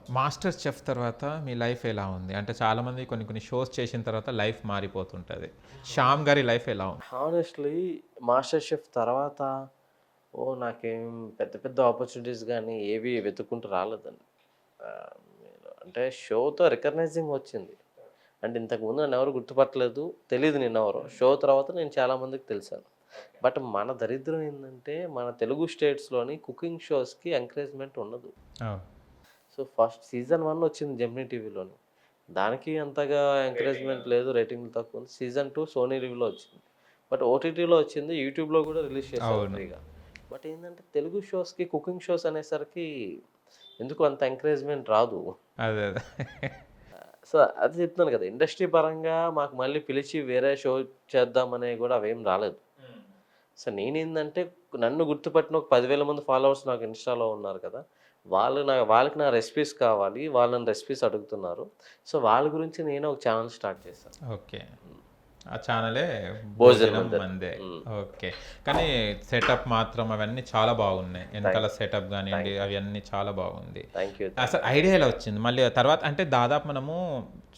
Master chef తర్వాత మీ life ఎలా ఉంది? అంటే చాలామంది కొన్ని కొన్ని షోస్ చేసిన తర్వాత లైఫ్ మారిపోతుంటది. శ్యామ్ గారి లైఫ్ ఎలా ఉంది? హానెస్ట్‌లీ మాస్టర్ షెఫ్ తర్వాత నాకేం పెద్ద పెద్ద ఆపర్చునిటీస్ గానీ ఏవి వెతుక్కుంటూ రాలేదండి. ఆహ్, అంటే షోతో రికగ్నైజింగ్ వచ్చింది. అంటే ఇంతకుముందు నన్నెవరు గుర్తుపట్టలేదు. తెలీదు నేనెవరో. షో తర్వాత నేను చాలా మందికి తెలిసాను. బట్ మన దరిద్రం ఏందంటే మన తెలుగు స్టేట్స్‌లోని కుకింగ్ షోస్‌కి ఎంకరేజ్‌మెంట్ ఉండదు. ఓహ్! సో, ఫస్ట్ సీజన్ 1 వచ్చింది జెమినీ టీవీలోని. దానికి అంతగా ఎంకరేజ్‌మెంట్ లేదు. రేటింగ్‌లు తక్కువుంది. సీజన్ 2 సోనీ లివ్‌లో వచ్చింది. బట్ ఓటీటీలో వచ్చింది. యూట్యూబ్‌లో గూడా రిలీజ్ చేశారు అవును. ఫ్రీగా. బట్ ఏందంటే తెలుగు షోస్‌కి కుకింగ్ షోస్ అనేసరికి ఎందుకో అంత ఎంకరేజ్‌మెంట్ రాదు. అదే. అదే. సో, అది చెప్తున్నాను కదా! ఇండస్ట్రీ పరంగా మాకు మళ్ళీ పిలిచి వేరే షో చేద్దామని గూడా అవేం రాలేదు. సో, నేనేందంటే నన్ను గుర్తుపట్టిన ఒక 10,000 మంది ఫాలోవర్స్ నాకు ఇన్‌స్టాలో ఉన్నారు కదా! వాళ్ళకి నా రెసిపీస్ కావాలి. వాళ్ళు నన్ను రెసిపీస్ అడుగుతున్నారు. సో, వాళ్ళ గురించి నేను ఒక ఛానెల్ స్టార్ట్ చేశాను. ఓకే. ఆ ఛానలే భోజన్ భోజనం మందిర్. మందే. హ్మ్. ఓకే. కానీ సెటప్ మాత్రం అవన్నీ చాలా బాగున్నాయి. ఎనకాల సెటప్ గానియండి థాంక్ అవన్నీ చాలా బాగుంది. Thank you. అసలు ఐడియా ఎలా వచ్చింది? మళ్ళీ ఆ తర్వాత అంటే దాదాపు మనము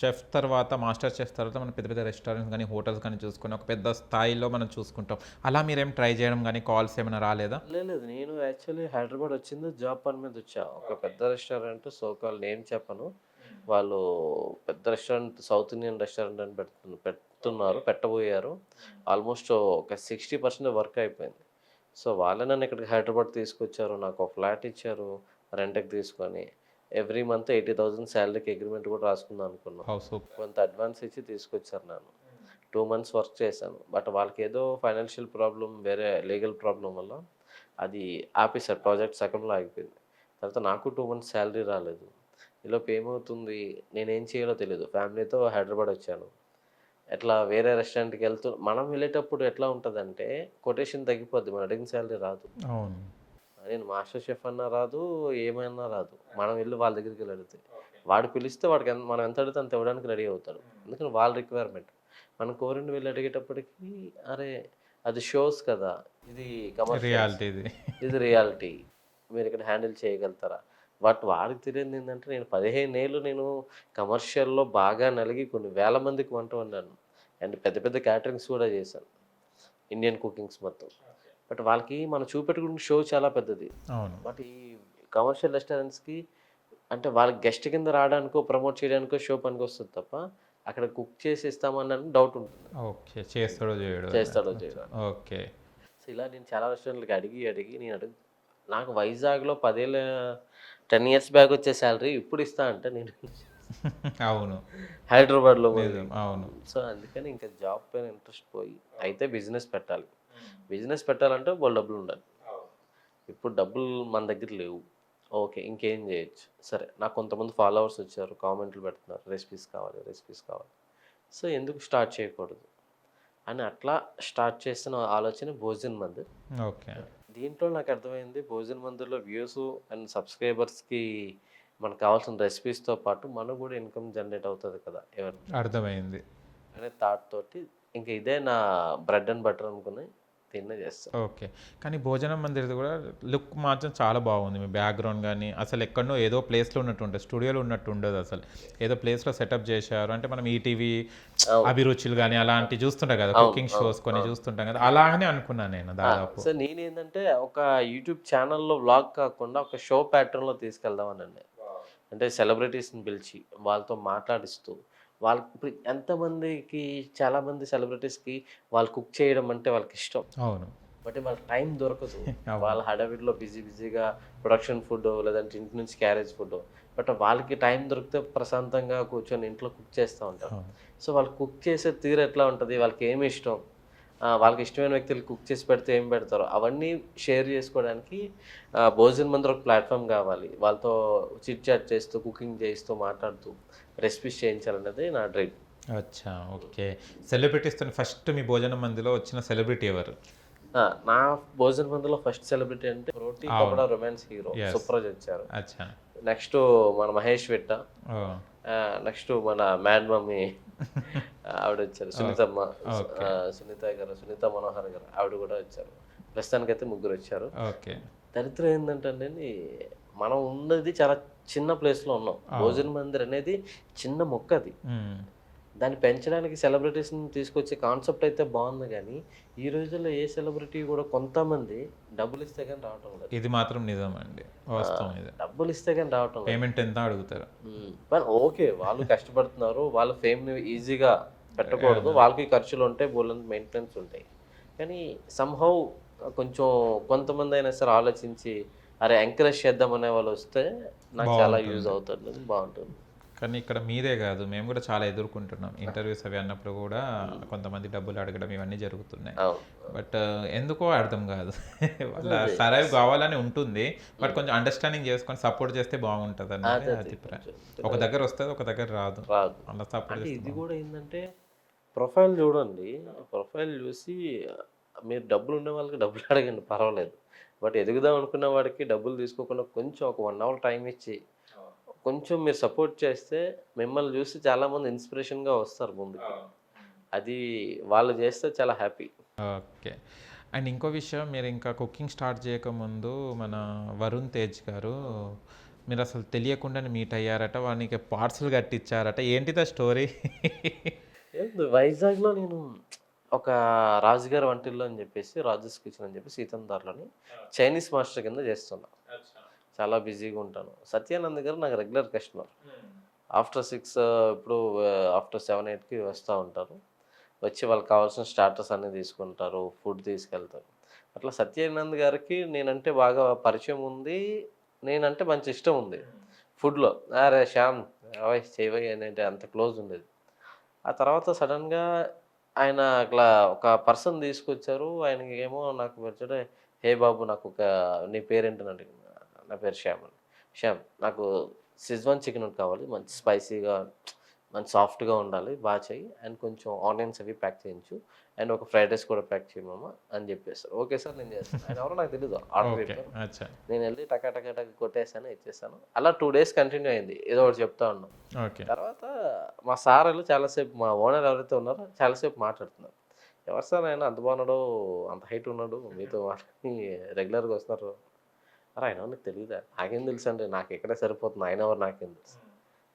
చెఫ్ తర్వాత మాస్టర్ చెఫ్ తర్వాత మనం పెద్ద పెద్ద రెస్టారెంట్స్ గానీ, హోటల్స్ గానీ చూసుకొని ఒక పెద్ద స్థాయిలో మనం చూసుకుంటాం. అలా మీరేం ట్రై చేయడం గానీ, కాల్స్ ఏమైనా రాలేదా? లేదు. నేను యాక్చువల్లీ హైదరాబాద్ వచ్చింది జాబ్ పని మీద వచ్చా. ఒక పెద్ద రెస్టారెంట్ సో కాల్డ్ నేమ్ చెప్పను. వాళ్ళు పెద్ద రెస్టారెంట్ సౌత్ ఇండియన్ రెస్టారెంట్ అని పెట్టబోయారు. ఆల్మోస్ట్ ఒక 60% వర్క్ అయిపోయింది. సో, వాళ్ళే నన్ను ఇక్కడికి హైదరాబాద్ తీసుకొచ్చారు. నాకు ఒక ఫ్లాట్ ఇచ్చారు రెంట్‌కి తీసుకొని. ఎవ్రీ మంత్ 80,000 సాలరీకి అగ్రీమెంట్ కూడా రాసుకుందాం అనుకున్నాం. How super. కొంత అడ్వాన్స్ ఇచ్చి తీసుకొచ్చారు నన్ను. 2 మంత్స్ వర్క్ చేశాను. బట్ వాళ్ళకేదో ఫైనాన్షియల్ ప్రాబ్లమ్ వేరే లీగల్ ప్రాబ్లమ్ వల్ల అది ఆపేసారు. ప్రాజెక్ట్ సగంలో ఆగిపోయింది. తర్వాత నాకు 2 మంత్స్ సాలరీ రాలేదు. ఈలోపు ఏమవుతుంది నేనేం చేయాలో తెలీదు. ఫ్యామిలీతో హైదరాబాద్ వచ్చాను. ఎట్లా వేరే రెస్టారెంట్‌కెళ్తూ మనం వెళ్ళేటప్పుడు ఎట్లా ఉంటదంటే కొటేషన్ తగ్గిపోద్ది. మనం అడిగిన సాలరీ రాదు. అవును. నేను మాస్టర్ షెఫ్ అన్నా రాదు, ఏమైనా రాదు. మనం వెళ్లి వాళ్ళ దగ్గరికెళ్లి అడిగితే. వాడు పిలిస్తే మనం ఎంత అడిగితే అంత ఇవ్వడానికి రెడీ అవుతాడు. ఎందుకంటే వాళ్ళ రిక్వైర్మెంట్. మనం కోరింది వెళ్లి అడిగేటప్పటికి అరే! అది షోస్ కదా! ఇది కమర్షియల్స్. రియాలిటీ ఇది. ఇది రియాలిటీ. మీరిక్కడ హ్యాండిల్ చేయగలుగుతారా? బట్ వాడికి తెలియనిదేంటంటే నేను 15 ఏళ్ళు నేను కమర్షియల్‌లో బాగా నలిగి కొన్ని వేల మందికి వంట వండాను. అండ్ పెద్ద పెద్ద క్యాటరింగ్స్ కూడా చేశాను. ఇండియన్ కుకింగ్స్ మొత్తం. బట్ వాళ్ళకి మనం చూపెట్టుకున్న షో చాలా పెద్దది. అవును. బట్ ఈ కమర్షియల్ రెస్టారెంట్స్‌కి అంటే వాళ్ళకి గెస్ట్ కింద రావడానికో, ప్రమోట్ చేయడానికో షో పనికొస్తది తప్ప, అక్కడ కుక్ చేసి ఇస్తామని డౌట్ ఉంటుంది. ఓకే. చేస్తాడో చేయడో చేస్తాడో అన్నట్టు. చేయడో. ఓకే. సో, ఇలా నేను చాలా రెస్టారెంట్‌లకి అడిగి నాకు వైజాగ్‌లో 10 ఇయర్స్ బ్యాక్ వచ్చే సాలరీ ఇప్పుడు ఇస్తా అంటే నేను అవును. హైదరాబాద్‌లో పోయి. నిజం. అవును. సో, అందుకని ఇంకా జాబ్ పైన ఇంట్రెస్ట్ పోయి అయితే బిజినెస్ పెట్టాలి. బిజినెస్ పెట్టాలంటే బోలెడు డబ్బులుండాలి. ఇప్పుడు డబ్బులు మన దగ్గర లేవు. ఓకే. ఇంకేం జేయొచ్చు. సరే నాకు కొంతమంది ఫాలోవర్స్ వచ్చారు. కామెంట్లు పెడుతున్నారు. రెసిపీస్ కావాలి, రెసిపీస్ కావాలి. సో, ఎందుకు స్టార్ట్ చేయకూడదు? అని అట్లా స్టార్ట్ చేసిన ఆలోచన భోజన్ మందిర్. ఓకే. దీంట్లో నాకు అర్థమైంది భోజన్ మందిర్‌లో వ్యూస్ అండ్ సబ్‌స్క్రైబర్స్‌కి మనకు కావాల్సిన రెసిపీస్‌తో పాటు మనకు గూడా ఇన్‌కమ్ జనరేట్ అవుతది కదా! అర్థమైంది. అనే థాట్ తోటి ఇంక ఇదే నా బ్రెడ్ అండ్ బటర్ అనుకుని దీన్నే చేస్తా. ఓకే. కానీ భోజనం మందిరిది కూడా లుక్ మాత్రం చాలా బాగుంది. మీ బ్యాక్‌గ్రౌండ్ గాని, అసలు ఎక్కడనో ఏదో ప్లేస్‌లో ఉన్నట్టు ఉంటది. స్టూడియోలో ఉన్నట్టు ఉండదసలు. ఏదో ప్లేస్‌లో సెటప్ చేశారు. అంటే మనం ఈటీవీ అవును. అభిరుచులు గాని అలాంటివి చూస్తుంటాం కదా! అవును. కుకింగ్ అవును. షోస్ కొన్ని అవును. చూస్తుంటాం కదా! అలాగనే అనుకున్నాను నేను దాదాపు. సో, నేనేందంటే ఒక యూట్యూబ్ ఛానెల్‌లో వ్లాగ్ కాకుండా ఒక షో ప్యాటర్న్‌లో తీసుకెళ్దామనండి. అంటే సెలబ్రిటీస్‌ని పిలిచి, వాళ్ళతో మాట్లాడిస్తూ, వాళ్ళకి ఇప్పుడు ఎంతమందికి చాలామంది సెలబ్రిటీస్‌కి వాళ్ళు కుక్ చేయడం అంటే వాళ్ళకిష్టం. అవును. బట్ వాళ్ళకి టైం దొరకదు. అవును. వాళ్ళ హడావిడిలో బిజీగా ప్రొడక్షన్ ఫుడ్డో, లేదంటే ఇంటి నుంచి క్యారేజ్ ఫుడ్డో. బట్ వాళ్ళకి టైం దొరికితే ప్రశాంతంగా కూర్చొని ఇంట్లో కుక్ చేస్తా ఉంటారు. అవును. సో, వాళ్ళు కుక్ చేసే తీరు ఎట్లా ఉంటది? వాళ్ళకేమి ఇష్టం? వాళ్ళకి ఇష్టమైన వ్యక్తులు కుక్ చేసి పెడితే ఏం పెడతారో అవన్నీ షేర్ చేసుకోవడానికి భోజన్ మందిర్ ఒక ప్లాట్‌ఫార్మ్ కావాలి. వాళ్ళతో చిట్ చాట్ చేస్తూ, కుకింగ్ చేయిస్తూ, మాట్లాడుతూ రెసిపీస్ చేయించాలన్నది నా డ్రీమ్. అచ్చా! ఓకే. సెలబ్రిటీస్‌తోని ఫస్ట్ మీ భోజనం మందిలో వచ్చిన సెలబ్రిటీ ఎవరు? నా భోజన్ మందిర్‌లో ఫస్ట్ సెలబ్రిటీ అంటే రోటీ అవును. కపడా రొమాన్స్ హీరో యెస్. సుప్రజ్ వచ్చారు. అచ్చా! నెక్స్ట్ మన మహేష్ విట్ట. ఓహ్! నెక్స్ట్ మన మ్యాడ్ మమ్మీ ఆవిడొచ్చారు. సునీతమ్మ. ఓకే. సునీత గారు, సునీత మనోహర్ గారు ఆవిడ కూడా వచ్చారు. ప్రస్తుతానికైతే ముగ్గురొచ్చారు. ఓకే. దరిద్రం ఏందంటేనండి మనం ఉన్నది చాలా చిన్న ప్లేస్లో ఉన్నాం. భోజన మందిర్ అనేది చిన్న మొక్క అది. హ్మ్. దాన్ని పెంచడానికి సెలబ్రిటీస్‌ని తీసుకొచ్చే కాన్సెప్ట్ అయితే బాగుంది గానీ, ఈ రోజుల్లో ఏ సెలబ్రిటీ కూడా కొంతమంది డబ్బులిస్తే గాని రావటం లేదు. ఇది మాత్రం నిజమండి. వాస్తవం ఇది. డబ్బులిస్తే గాని రావటం లేదు. పేమెంట్ ఎంత అడుగుతారు. కానీ ఓకే. వాళ్ళు కష్టపడుతున్నారు. వాళ్ళ ఫేమ్‌ని ఈజీగా పెట్టకూడదు. వాళ్ళకి ఖర్చులుంటాయి. బోలెడంత మెయింటెనెన్స్ ఉంటాయి. కానీ సమ్‌హౌ కొంచెం కొంతమందైనా సరే ఆలోచించి, అరే! ఎంకరేజ్ చేద్దామనే వాళ్ళొస్తే నాకు చాలా యూజ్ అవుతుంది. బావుంటుంది. కానీ ఇక్కడ మీరే కాదు, మేము కూడా చాలా ఎదుర్కొంటున్నాం. ఇంటర్వ్యూస్ అవి అన్నప్పుడు కూడా కొంతమంది డబ్బులు అడగడం ఇవన్నీ జరుగుతున్నాయి. అవును. బట్ ఎందుకో అర్థం కాదు. వాళ్ళ సరైవ్ కావాలని ఉంటుంది. బట్ కొంచెం అండర్స్టాండింగ్ చేసుకొని సపోర్ట్ చేస్తే బాగుంటుంది అనేది అభిప్రాయం. ఒక దగ్గర వస్తుంది, ఒక దగ్గర రాదు. అలా సపోర్ట్ అంటే ఇది కూడా ఏందంటే ప్రొఫైల్ చూడండి. ప్రొఫైల్ చూసి మీరు డబ్బులు ఉన్న వాళ్ళకి డబ్బులు అడగండి పర్వాలేదు. బట్ ఎదుగుదాం అనుకున్న వాడికి డబ్బులు తీసుకోకుండా కొంచెం ఒక 1 అవర్ టైం ఇచ్చి కొంచెం మీరు సపోర్ట్ చేస్తే మిమ్మల్ని చూసి చాలామంది ఇన్స్పిరేషన్‌గా వస్తారు ముందుకి. అది వాళ్ళు చేస్తే చాలా హ్యాపీ. ఓకే. అండ్ ఇంకో విషయం, మీరు ఇంకా కుకింగ్ స్టార్ట్ చేయకముందు మన వరుణ్ తేజ్ గారు మీరు అసలు తెలియకుండానే మీట్ అయ్యారట. వానికి పార్సల్ కట్టించారట. ఏంటిదా స్టోరీ? ఏంది వైజాగ్‌లో నేను ఒక రాజుగారి వంటిల్లు అని చెప్పేసి, రాజూస్ కిచెన్ అని చెప్పి సీతందార్‌లోని చైనీస్ మాస్టర్ కింద చేస్తున్నా. చాలా బిజీగా ఉంటాను. సత్యానంద్ గారు నాకు రెగ్యులర్ కస్టమర్. ఆఫ్టర్ 6 ఇప్పుడు ఆఫ్టర్ 7, 8కి వస్తూ ఉంటారు. వచ్చి వాళ్ళకి కావాల్సిన స్టార్టర్స్ అన్నీ తీసుకుంటారు. ఫుడ్ తీసుకెళ్తారు. అట్లా సత్యానంద్ గారికి నేనంటే బాగా పరిచయం ఉంది. నేనంటే మంచి ఇష్టం ఉంది ఫుడ్‌లో. "అరే శ్యామ్ ఓయ్ చెయ్యవయ్య" అనేది అంత క్లోజ్ ఉండేది. ఆ తర్వాత సడన్‌గా ఆయన అట్లా ఒక పర్సన్ తీసుకొచ్చారు. ఆయనకేమో నాకు పరిచయం, "హే బాబు నాకొక నీ పేరేంటని అడిగాను. నా పేరు శ్యామ్ అని. శ్యామ్ నాకు షెజ్వాన్ చికెన్ ఒకటి కావాలి. మంచి స్పైసీగా, మంచి సాఫ్ట్‌గా ఉండాలి. బాగా చెయ్యి. అండ్ కొంచెం ఆనియన్స్ అవి ప్యాక్ చేయించు. అండ్ ఒక ఫ్రైడ్ రైస్ కూడా ప్యాక్ చెయ్యి మామ" అని చెప్పేసారు. ఓకే సార్ నేను చేస్తాను. ఆయన ఎవరో నాకు తెలీదు. Order okay. చెప్పారు. అచ్చా. నేను వెళ్ళి టకా టకా టకా కొట్టేసాను, ఇచ్చేసాను. అలా 2 డేస్ కంటిన్యూ అయింది. ఏదో ఒకటి చెప్తా ఉన్నాం. ఓకే. తర్వాత మా సారోళ్ళు చాలాసేపు, మా ఓనర్ ఎవరైతే ఉన్నారో చాలాసేపు మాట్లాడుతున్నారు. "ఎవరు సార్ ఆయన అంత బాగున్నాడు, అంత హైట్ ఉన్నాడు, మీతో మాట్లాడి రెగ్యులర్‌గా వస్తున్నారు." "అరే ఆయన ఎవరో నీకు తెలీదా?" "నాకేం తెలుసండి, నాకు ఇక్కడే సరిపోతుంది. ఆయన ఎవరు నాకేం తెలుసు."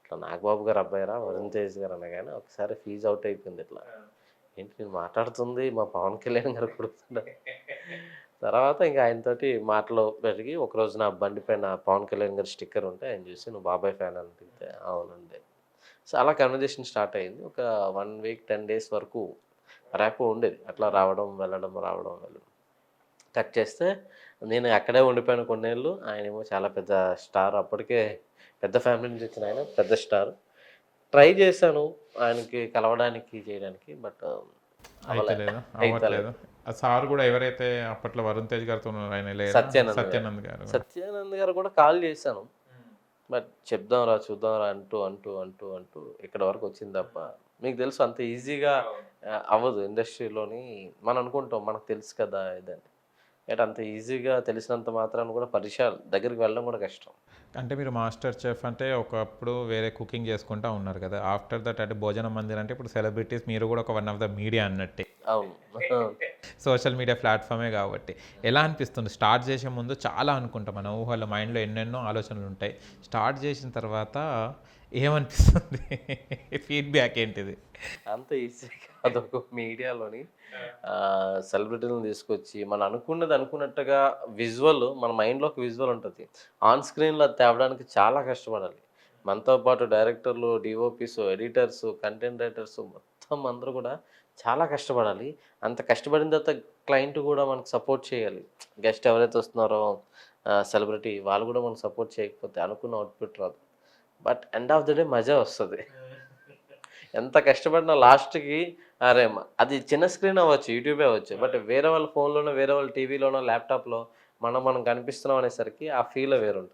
ఇట్లా "నాగబాబు గారు అబ్బాయిరా వరుణ్ తేజ్ గారు" అనగానే ఒకసారి ఫీజ్ అవుట్ అయిపోయింది ఇట్లా. ఏంటి నేను మాట్లాడుతుంది మా పవన్ కళ్యాణ్ గారు కొడుకుతున్నారు. తర్వాత ఇంక ఆయనతోటి మాటలు పెరిగి ఒకరోజు నా బండి పైన పవన్ కళ్యాణ్ గారి స్టిక్కర్ ఉంటే ఆయన చూసి "నువ్వు బాబాయ్ ఫ్యాన్" అని అడిగితే "అవునండి." సో అలా కన్వర్జేషన్ స్టార్ట్ అయింది. ఒక 1 వీక్ 10 డేస్ వరకు ర్యాపో ఉండేది. అట్లా రావడం, వెళ్ళడం, రావడం, వెళ్ళడం. కట్ చేస్తే నేను అక్కడే ఉండిపోయాను కొన్నేళ్ళు. ఆయనేమో చాలా పెద్ద స్టార్. అప్పటికే పెద్ద ఫ్యామిలీ నుంచి వచ్చిన ఆయన పెద్ద స్టార్. ట్రై చేశాను ఆయనకి కలవడానికి, చేయడానికి. బట్ అవ్వలే. అయితలేదా? అయితలేదు. అవ్వట్లేదు. ఆ సార్ కూడా ఎవరైతే అప్పట్లో వరుణ్ తేజ్ గారితో ఉన్నారో ఆయన లేరా? సత్యానంద్ గారు. సత్యానంద్ గారు. సత్యానంద్ గారు కూడా కాల్ చేశాను. బట్ చెప్దాంరా, చూద్దాంరా అంటూ ఇక్కడి వరకు వచ్చింది తప్ప, మీకు తెలుసు అంత ఈజీగా అవ్వదు ఇండస్ట్రీలోని. మనం అనుకుంటాం మనకు తెలుసు కదా ఇదని. బట్ అంత ఈజీగా తెలిసినంత మాత్రాన కూడా పరిచయాలు దగ్గరికి వెళ్ళడం కూడా కష్టం. అంటే మీరు మాస్టర్ చెఫ్ అంటే ఒకప్పుడు వేరే కుకింగ్ చేసుకుంటా ఉన్నారు కదా! ఆఫ్టర్ దట్ అంటే భోజన మందిర్ అంటే ఇప్పుడు సెలబ్రిటీస్ మీరు కూడా ఒక వన్ ఆఫ్ ద మీడియా అన్నట్టే. అవును. సోషల్ మీడియా ప్లాట్‌ఫామే కాబట్టి. ఎలా అనిపిస్తుంది? స్టార్ట్ చేసే ముందు చాలా అనుకుంటాం. మన ఊహల్లో మైండ్‌లో ఎన్నెన్నో ఆలోచనలు ఉంటాయి. స్టార్ట్ చేసిన తర్వాత ఏమనిపిస్తుంది? ఫీడ్‌బ్యాక్ ఏంటిది? అంత ఈజీ కాదు. ఒక మీడియాలోని సెలబ్రిటీలను తీసుకొచ్చి మనం అనుకున్నది అనుకున్నట్టుగా విజువల్ మన మైండ్‌లో ఒక విజువల్ ఉంటది. ఆన్ స్క్రీన్‌లో అది తేవడానికి చాలా కష్టపడాలి. మనతో పాటు డైరెక్టర్లు, డీఓపీస్, ఎడిటర్స్, కంటెంట్ రైటర్స్ మొత్తం అందరూ కూడా చాలా కష్టపడాలి. అంత కష్టపడిన తర్వాత క్లయింట్ కూడా మనకు సపోర్ట్ చేయాలి. గెస్ట్ ఎవరైతే వస్తున్నారో సెలబ్రిటీ వాళ్ళు కూడా మనకు సపోర్ట్ చేయకపోతే అనుకున్న అవుట్‌పుట్ రాదు. But end of the day మజా వస్తది. ఎంత కష్టపడినా లాస్ట్‌కి అరే! అది చిన్న స్క్రీన్ అవ్వచ్చు, యూట్యూబే అవ్వచ్చు. బట్ వేరే వాళ్ళ ఫోన్‌లోనో, వేరే వాళ్ళ టీవీలోనో, ల్యాప్‌టాప్‌లో మనం కనిపిస్తున్నాం అనేసరికి ఆ ఫీలే వేరుంటది.